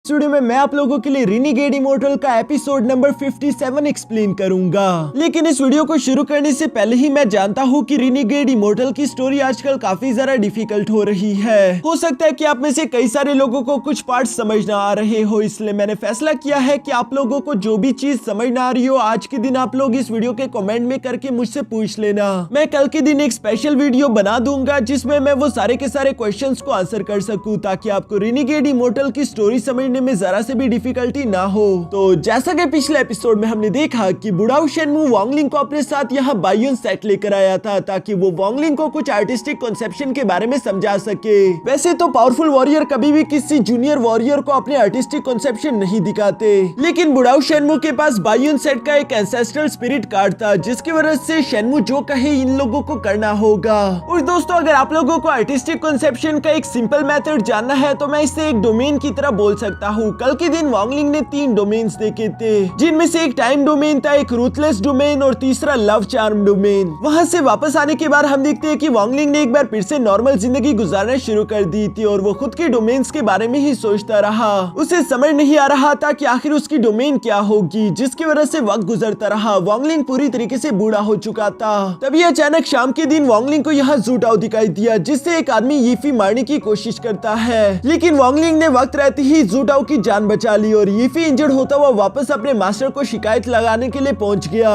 इस वीडियो में मैं आप लोगों के लिए रिनीगेड इमोर्टल का एपिसोड नंबर 57 एक्सप्लेन करूंगा। लेकिन इस वीडियो को शुरू करने से पहले ही मैं जानता हूं कि रिनीगेड इमोर्टल की स्टोरी आजकल काफी ज्यादा डिफिकल्ट हो रही है। हो सकता है कि आप में से कई सारे लोगों को कुछ पार्ट समझ ना आ रहे हो, इसलिए मैंने फैसला किया है कि आप लोगों को जो भी चीज समझ ना आ रही हो आज के दिन आप लोग इस वीडियो के कमेंट में करके मुझसे पूछ लेना। मैं कल के दिन एक स्पेशल वीडियो बना दूंगा जिसमें मैं वो सारे के सारे क्वेश्चंस को आंसर कर सकूं, ताकि आपको रिनीगेड इमोर्टल की स्टोरी समझने में जरा से भी डिफिकल्टी ना हो। तो जैसा कि पिछले एपिसोड में हमने देखा कि बुढ़ाऊ शेनमू वांगलिंग को अपने साथ यहाँ बायोन सेट लेकर आया था ताकि वो वांगलिंग को कुछ आर्टिस्टिक कॉन्सेप्शन के बारे में समझा सके। वैसे तो पावरफुल वॉरियर कभी भी किसी जूनियर वॉरियर को अपने आर्टिस्टिक कॉन्सेप्शन नहीं दिखाते, लेकिन बुढ़ाऊ शेनमू के पास बायोन सेट का एक एंसेस्ट्रल स्पिरिट कार्ड था जिसकी वजह से शेनमू जो कहे इन लोगों को करना होगा। और दोस्तों, अगर आप लोगों को आर्टिस्टिक कॉन्सेप्शन का एक सिंपल मेथड जानना है तो मैं इसे एक डोमेन की तरह बोल सकता हूँ। कल के दिन वांगलिंग ने 3 डोमेन्स देखे थे, जिनमें से एक टाइम डोमेन था, एक रूथलेस डोमेन और तीसरा लव चार्म डोमेन। वहां से वापस आने के बाद हम देखते हैं कि वांगलिंग ने एक बार फिर से नॉर्मल जिंदगी गुजारना शुरू कर दी थी और वो खुद के डोमेन्स के बारे में ही सोचता रहा। उसे समझ नहीं आ रहा था कि आखिर उसकी डोमेन क्या होगी, जिसकी वजह से वक्त गुजरता रहा। वांगलिंग पूरी तरीके से बूढ़ा हो चुका था। तभी अचानक शाम के दिन वांगलिंग को यहाँ ज़ूटाओ दिखाई दिया, जिससे एक आदमी यीफी मारने की कोशिश करता है, लेकिन वांगलिंग ने वक्त रहते ही ज़ूटाओ की जान बचा ली और यीफी इंजर्ड होता हुआ वापस अपने मास्टर को शिकायत लगाने के लिए पहुंच गया।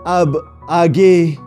अब आगे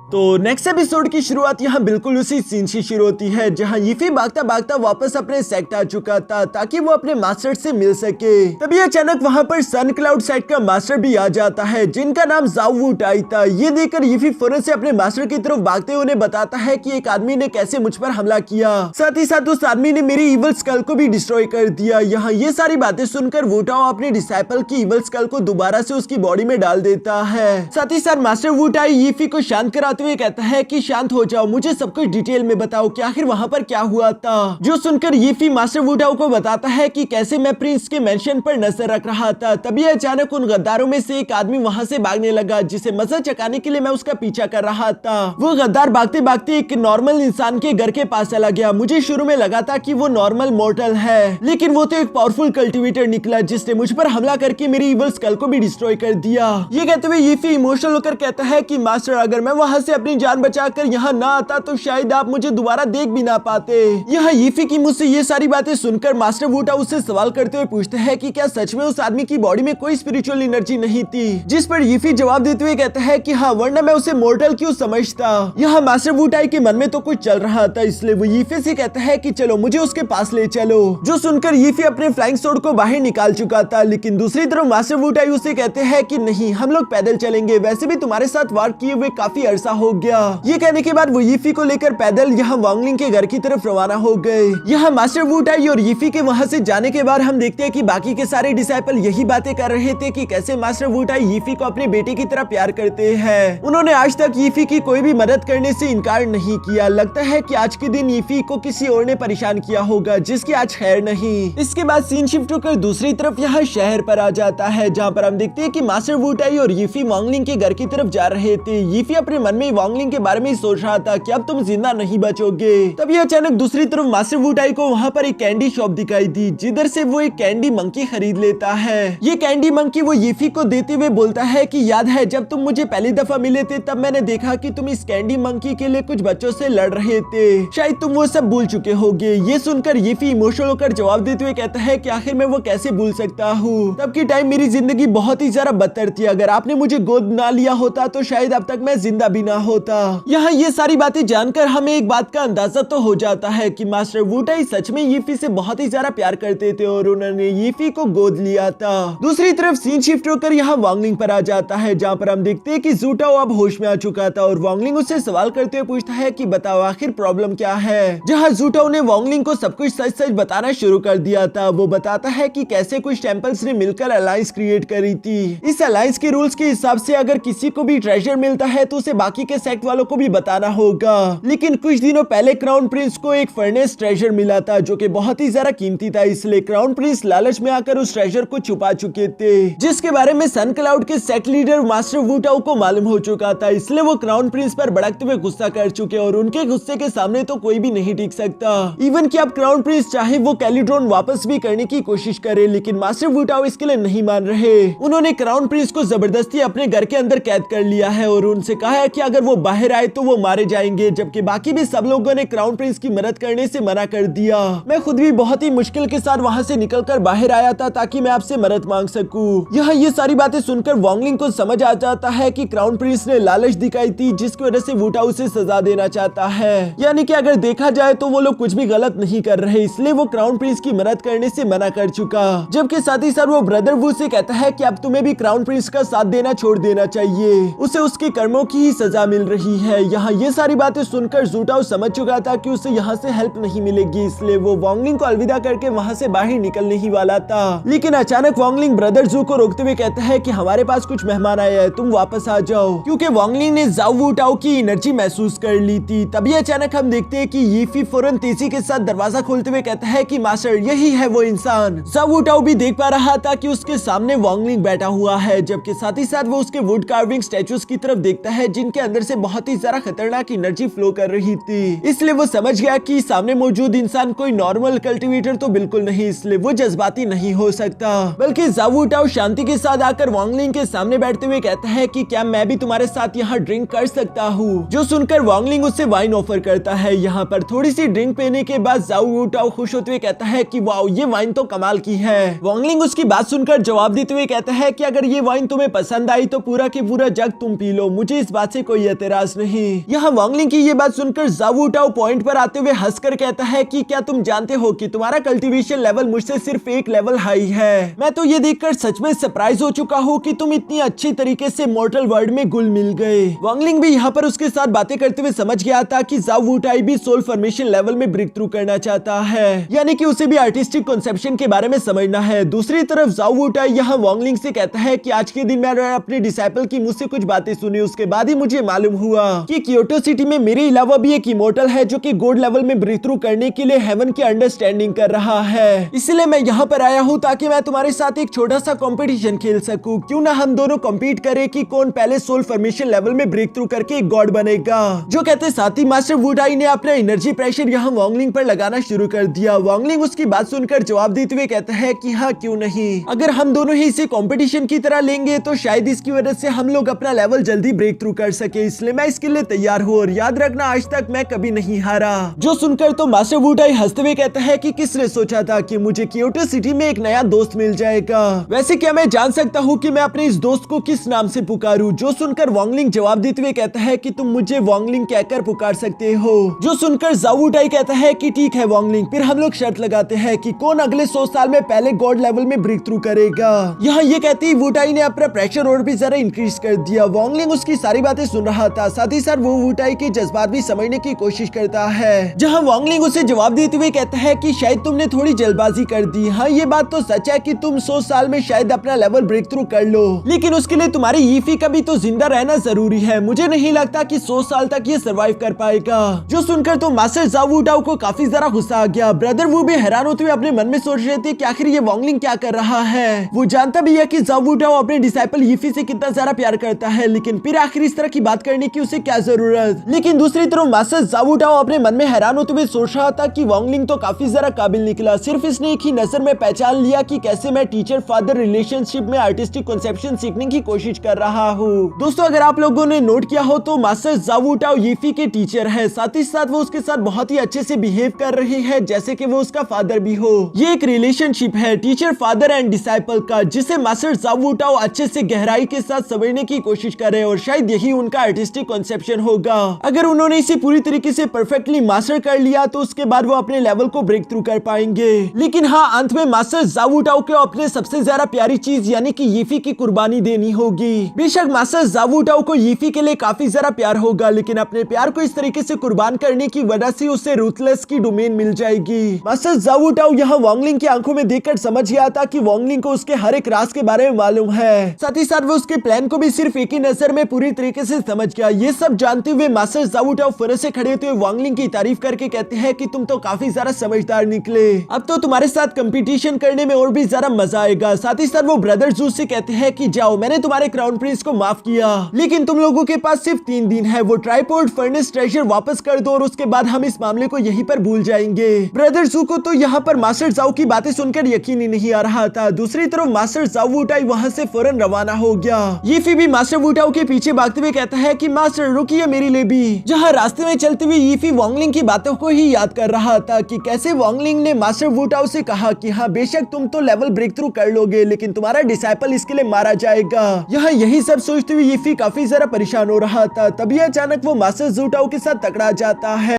तो नेक्स्ट एपिसोड की शुरुआत यहाँ बिल्कुल उसी सीन से शुरू होती है जहाँ यीफी भागता भागता वापस अपने सेक्ट आ चुका था ताकि वो अपने मास्टर से मिल सके। तभी अचानक वहाँ पर सन क्लाउड सेट का मास्टर भी आ जाता है जिनका नाम जाओ वू टाई था। ये देखकर यीफी फौरन से अपने मास्टर की तरफ भागते हुए उन्हें बताता है कि एक आदमी ने कैसे मुझ पर हमला किया, साथ ही साथ उस आदमी ने मेरी इवल स्कल को भी डिस्ट्रॉय कर दिया। यहाँ ये सारी बातें सुनकर वू टाओ अपने डिसाइपल की इवल स्कल को दोबारा से उसकी बॉडी में डाल देता है। साथ ही साथ मास्टर वू टाई यीफी को शांत कराते हुए कहता है कि शांत हो जाओ, मुझे सब कुछ डिटेल में बताओ कि आखिर वहाँ पर क्या हुआ था। जो सुनकर यीफी मास्टर वू टाओ को बताता है कि कैसे मैं प्रिंस के मेंशन पर नजर रख रहा था। तभी अचानक उन गद्दारों में से एक आदमी वहाँ से भागने लगा, जिसे मजा चकाने के लिए मैं उसका पीछा कर रहा था। वो गद्दार भागते भागते एक नॉर्मल इंसान के घर के पास चला गया। मुझे शुरू में लगा था कि वो नॉर्मल मॉर्टल है, लेकिन वो तो एक पावरफुल कल्टिवेटर निकला जिसने मुझ पर हमला करके मेरी इवल स्कल को भी डिस्ट्रॉय कर दिया। ये कहते हुए यीफी इमोशनल होकर कहता है कि मास्टर, अगर मैं वहाँ से अपनी जान बचाकर यहाँ ना आता तो शायद आप मुझे दोबारा देख भी ना पाते। यहाँ यीफी की मुझसे ये सारी बातें सुनकर मास्टर वू टाओ उससे सवाल करते हुए पूछते हैं कि क्या सच में उस आदमी की बॉडी में कोई स्पिरिचुअल एनर्जी नहीं थी, जिस पर यीफी जवाब देते हुए कहता है कि हाँ, वरना मैं उसे मॉर्टल क्यों समझता। यहाँ मास्टर वू टाई के मन में तो कुछ चल रहा था, इसलिए वो यीफी से कहता है कि चलो मुझे उसके पास ले चलो। जो सुनकर यीफी अपने फ्लाइंग स्वॉर्ड को बाहर निकाल चुका था, लेकिन दूसरी तरफ मास्टर वू टाई उसे कहते हैं कि नहीं, हम लोग पैदल चलेंगे, वैसे भी तुम्हारे साथ वार किए हुए काफी अरसा हो गया। ये कहने के बाद वो यीफी को लेकर पैदल यहाँ वांगलिंग के घर की तरफ रवाना हो गए। यहाँ मास्टर वू टाई और यीफी के वहाँ से जाने के बाद हम देखते हैं कि बाकी के सारे डिसाइपल यही बातें कर रहे थे कि कैसे मास्टर वू टाई यीफी को अपने बेटे की तरह प्यार करते हैं। उन्होंने आज तक यीफी की कोई भी मदद करने से इनकार नहीं किया। लगता है कि आज के दिन यीफी को किसी और ने परेशान किया होगा, जिसकी आज खैर नहीं। इसके बाद सीन शिफ्ट होकर दूसरी तरफ यहाँ शहर पर आ जाता है, जहाँ पर हम देखते हैं कि मास्टर वू टाई और यीफी वांगलिंग के घर की तरफ जा रहे थे। यीफी अपने मन में वांगलिंग के बारे में सोच रहा था कि अब तुम जिंदा नहीं बचोगे। तभी अचानक दूसरी तरफ मास्टर वू टाई को वहाँ पर एक कैंडी शॉप दिखाई दी, जिधर से वो एक कैंडी मंकी खरीद लेता है। ये कैंडी मंकी वो यीफी को देते हुए बोलता है कि याद है जब तुम मुझे पहली दफा मिले थे तब मैंने देखा कि तुम इस कैंडी मंकी के लिए कुछ बच्चों से लड़ रहे थे, शायद तुम वो सब भूल चुके होगे। ये सुनकर यीफी इमोशनल होकर जवाब देते हुए कहता है कि आखिर मैं वो कैसे भूल सकता हूँ, तब की टाइम मेरी जिंदगी बहुत ही ज्यादा बदतर थी, अगर आपने मुझे गोद ना लिया होता तो शायद अब तक मैं जिंदा भी ना होता। यहाँ ये सारी बातें जानकर हमें एक बात का अंदाजा तो हो जाता है कि मास्टर वू टाई सच में यीफी से बहुत ही ज्यादा प्यार करते थे और उन्होंने यीफी को गोद लिया था। दूसरी तरफ सीन शिफ्ट होकर यहाँ वांगलिंग पर आ जाता है, जहाँ पर हम देखते हैं कि ज़ूटाओ अब होश में आ चुका था और वांगलिंग उससे सवाल करते हुए पूछता है कि बताओ आखिर प्रॉब्लम क्या है। जहाँ ज़ूटाओ ने वांगलिंग को सब कुछ सच सच बताना शुरू कर दिया था। वो बताता है कि कैसे कुछ टेम्पल्स ने मिलकर अलायंस क्रिएट करी थी। इस अलायंस के रूल्स के हिसाब से अगर किसी को भी ट्रेजर मिलता है तो उसे बाकी के सेक्ट वालों को भी बताना होगा। लेकिन कुछ दिनों पहले क्राउन प्रिंस को एक फर्नेस ट्रेजर मिला था जो कि बहुत ही ज्यादा कीमती था, इसलिए क्राउन प्रिंस लालच में आकर उस ट्रेजर को छुपा चुके थे, जिसके बारे में सन क्लाउड के सेक्ट लीडर मास्टर वू टाओ को मालूम हो चुका था। इसलिए वो क्राउन प्रिंस पर भड़कते हुए गुस्सा कर चुके और उनके गुस्से के सामने तो कोई भी नहीं टिक सकता। इवन कि अब क्राउन प्रिंस चाहे वो कैलिड्रोन वापस भी करने की कोशिश करे, लेकिन मास्टर वू टाओ इसके लिए नहीं मान रहे। उन्होंने क्राउन प्रिंस को जबरदस्ती अपने घर के अंदर कैद कर लिया है और उनसे कहा है कि अगर वो बाहर आए तो वो मारे जाएंगे, जबकि बाकी भी सब लोगों ने क्राउन प्रिंस की मदद करने से मना कर दिया। मैं खुद भी बहुत ही मुश्किल के साथ वहाँ से निकलकर बाहर आया था ताकि मैं आपसे मदद मांग सकूं। यहाँ ये सारी बातें सुनकर वॉन्गलिंग को समझ आ जाता है कि क्राउन प्रिंस ने लालच दिखाई थी, जिसकी वजह से वू टाओ उसे सजा देना चाहता है। यानी कि अगर देखा जाए तो वो लोग कुछ भी गलत नहीं कर रहे, इसलिए वो क्राउन प्रिंस की मदद करने से मना कर चुका। जबकि साथ ही साथ वो ब्रदर वू से कहता है कि अब तुम्हें भी क्राउन प्रिंस का साथ देना छोड़ देना चाहिए, उसे उसके कर्मों की ही सजा मिल रही है। यहाँ ये सारी बातें सुनकर वू टाओ समझ चुका था कि उसे यहाँ से हेल्प नहीं मिलेगी, इसलिए वो वॉन्गलिंग को अलविदा करके वहाँ से बाहर निकलने ही वाला था। लेकिन अचानक वॉन्गलिंग ब्रदर जू को रोकते हुए कहता है कि हमारे पास कुछ मेहमान आए हैं, तुम वापस आ जाओ, क्योंकि वॉन्गलिंग ने जाओ वू टाओ की एनर्जी महसूस कर ली थी। तभी अचानक हम देखते हैं कि यीफी फौरन तेजी के साथ दरवाजा खोलते हुए कहता है कि मास्टर यही है वो इंसान। जाओ वू टाओ भी देख पा रहा था कि उसके सामने वॉन्गलिंग बैठा हुआ है, जबकि साथ ही साथ वो उसके वुड कार्विंग स्टैचूज की तरफ देखता है जिनके अंदर से बहुत ही ज्यादा खतरनाक एनर्जी फ्लो कर रही थी। इसलिए वो समझ गया कि सामने मौजूद इंसान कोई नॉर्मल कल्टिवेटर तो बिल्कुल नहीं, इसलिए वो जज्बाती नहीं हो सकता। बल्कि जाओ वू टाओ शांति के साथ आकर वॉन्गलिंग के सामने बैठते हुए कहता है कि क्या मैं भी तुम्हारे साथ यहाँ ड्रिंक कर सकता हूँ। जो सुनकर वॉन्गलिंग उससे वाइन ऑफर करता है। यहाँ पर थोड़ी सी ड्रिंक पीने के बाद जाओ वू टाओ खुश होते हुए कहता है कि वाओ ये वाइन तो कमाल की है। वॉन्गलिंग उसकी बात सुनकर जवाब देते हुए कहता है कि अगर ये वाइन तुम्हें पसंद आई तो पूरा के पूरा जग तुम पी लो, मुझे इस बात से कोई एतराज नहीं। यहाँ वॉन्गलिंग की ये बात सुनकर जाओ वू टाओ पॉइंट पर आते हुए हंसकर कहता है कि क्या तुम जानते हो कि तुम्हारा कल्टीवेशन लेवल मुझसे सिर्फ एक लेवल हाई है। मैं तो ये देखकर सच में सरप्राइज हो चुका हूँ कि तुम इतनी अच्छी तरीके से मॉर्टल वर्ल्ड में घुल मिल गए। वॉन्गलिंग भी यहाँ पर उसके साथ बातें करते हुए समझ गया था कि जाओ वू टाओ भी सोल फॉर्मेशन लेवल में ब्रेक थ्रू करना चाहता है, यानी कि उसे भी आर्टिस्टिक कॉन्सेप्शन के बारे में समझना है। दूसरी तरफ जाओ वू टाओ यहाँ वॉन्गलिंग से कहता है कि आज के दिन मैंने अपने डिसाइपल की मुझसे कुछ बातें सुनी, उसके बाद ही मुझे मालूम हुआ कि क्योटो सिटी में मेरे अलावा भी एक इमोर्टल है जो कि गॉड लेवल में ब्रेक थ्रू करने के लिए हेवन की अंडरस्टैंडिंग कर रहा है। इसलिए मैं यहाँ पर आया हूँ ताकि मैं तुम्हारे साथ एक छोटा सा कंपटीशन खेल सकूं। क्यों ना हम दोनों कम्पीट करें कि कौन पहले सोल फॉर्मेशन लेवल में ब्रेक थ्रू करके एक गॉड बनेगा। जो कहते साथ ही मास्टर वू टाओ ने अपना एनर्जी प्रेशर यहाँ वॉन्गलिंग पर लगाना शुरू कर दिया। वॉन्गलिंग उसकी बात सुनकर जवाब देते हुए कहता है कि हाँ क्यों नहीं, अगर हम दोनों ही इसे कंपटीशन की तरह लेंगे तो शायद इसकी वजह से हम लोग अपना लेवल जल्दी ब्रेक थ्रू कर सके, इसलिए मैं इसके लिए तैयार हूँ और याद रखना आज तक मैं कभी नहीं हारा। जो सुनकर तो मास्टर वू टाओ हंसते हुए कहता है कि किसने सोचा था कि मुझे क्योटो सिटी में एक नया दोस्त मिल जाएगा। वैसे क्या मैं जान सकता हूँ कि मैं अपने इस दोस्त को किस नाम से पुकारूं? जो सुनकर वॉन्गलिंग जवाब देते हुए कहता है कि तुम मुझे वॉन्गलिंग कहकर पुकार सकते हो। जो सुनकर जाओ वू टाओ कहता है कि ठीक है वॉन्गलिंग, फिर हम लोग शर्त लगाते हैं कि कौन अगले 100 साल में पहले गॉड लेवल में ब्रेक थ्रू करेगा। यहाँ ये कहते ही वू टाओ ने अपना प्रेशर और भी जरा इंक्रीज कर दिया। वॉन्गलिंग उसकी सारी बातें सुन रहा था, साथ ही साथ वो वू टाओ के जज्बात भी समझने की कोशिश करता है। जहाँ वॉन्गलिंग उसे जवाब देते हुए कहता है कि शायद तुमने थोड़ी जल्दबाजी कर दी। हाँ ये बात तो सच है कि तुम 100 साल में शायद अपना लेवल ब्रेक थ्रू कर लो, लेकिन उसके लिए तुम्हारी यीफी का भी तो जिंदा रहना जरूरी है। मुझे नहीं लगता कि 100 साल तक ये सरवाइव कर पाएगा। जो सुनकर तो मास्टर जाओ वू टाओ को काफी ज्यादा गुस्सा आ गया। ब्रदर वो भी हैरान होते हुए अपने मन में सोच रहे थे कि आखिर ये वॉन्गलिंग क्या कर रहा है। वो जानता भी है कि जाओ वू टाओ अपने डिसाइपल यीफी से कितना ज्यादा प्यार करता है, लेकिन फिर आखिर इस तरह की बात करने की उसे क्या जरूरत। लेकिन दूसरी तरफ मास्टर जाओ वू टाओ अपने मन में हैरान होते हुए सोच रहा था कि वॉन्गलिंग तो काफी ज्यादा काबिल निकला। सिर्फ इसने एक ही नजर में पहचान लिया कि कैसे मैं टीचर फादर रिलेशनशिप में आर्टिस्टिक कॉन्सेप्शन सीखने की कोशिश कर रहा हूँ। दोस्तों अगर आप लोगों ने नोट किया हो तो मास्टर जाओ वू टाओ यीफी के टीचर है, साथ ही साथ वो उसके साथ बहुत ही अच्छे से बिहेव कर रही है जैसे कि वो उसका फादर भी हो। ये एक रिलेशनशिप है टीचर फादर एंड डिसाइपल का, जिसे मास्टर जाओ वू टाओ अच्छे से गहराई के साथ समझने की कोशिश करे और शायद यही उनका आर्टिस्टिक कॉन्सेप्शन होगा। अगर उन्होंने इसे पूरी तरीके से परफेक्टली मास्टर कर लिया तो उसके बाद वो अपने लेवल को ब्रेक थ्रू कर पाएंगे। लेकिन हाँ अंत में मास्टर जाओ वू टाओ को अपने सबसे ज्यादा प्यारी चीज यानी कि यीफी की कुर्बानी देनी होगी। बेशक मास्टर जाओ वू टाओ को यीफी के लिए काफी ज्यादा प्यार होगा, लेकिन अपने प्यार को इस तरीके से कुर्बान करने की वजह से उसे रूथलेस की डोमेन मिल जाएगी। मास्टर जाओ वू टाओ यहाँ वॉन्गलिंग की आंखों में देखकर समझ गया था कि वॉन्गलिंग को उसके हर एक राज के बारे में मालूम है। साथ ही साथ वो उसके प्लान को भी सिर्फ एक ही नजर में पूरी तरीके से समझ गया। ये सब जानते हुए मास्टर ज़ावू टाओ फुरन से खड़े होते हुए वांगलिंग की तारीफ करके कहते हैं कि तुम तो काफी ज्यादा समझदार निकले, अब तो तुम्हारे साथ कंपटीशन करने में और भी ज्यादा मजा आएगा। साथ ही साथ वो ब्रदर जू से कहते हैं कि जाओ, मैंने तुम्हारे क्राउन प्रिंस को माफ किया, लेकिन तुम लोगों के पास सिर्फ 3 दिन है, वो ट्राइपोर्ट फर्नेस ट्रेजर वापस कर दो और उसके बाद हम इस मामले को यहीं पर भूल जाएंगे। ब्रदर जू को तो यहाँ पर मास्टर ज़ाओ की बातें सुनकर यकीन ही नहीं आ रहा था। दूसरी तरफ मास्टर ज़ाओ वुटाई वहाँ से फौरन रवाना हो गया। यीफी भी मास्टर वुटाओ के पीछे भागते हुए कहता है कि मास्टर रुकिए मेरे लिए भी। जहाँ रास्ते में चलते हुए यीफी वांगलिंग की बातों को ही याद कर रहा था कि कैसे वांगलिंग ने मास्टर वुटाओ से कहा कि हाँ बेशक तुम तो लेवल ब्रेक थ्रू कर लोगे, लेकिन तुम्हारा डिसाइपल इसके लिए मारा जाएगा। यहाँ यही सब सोचते हुए यीफी काफी ज्यादा परेशान हो रहा था। तभी अचानक वो मास्टर वुटाओ के साथ टकरा जाता है।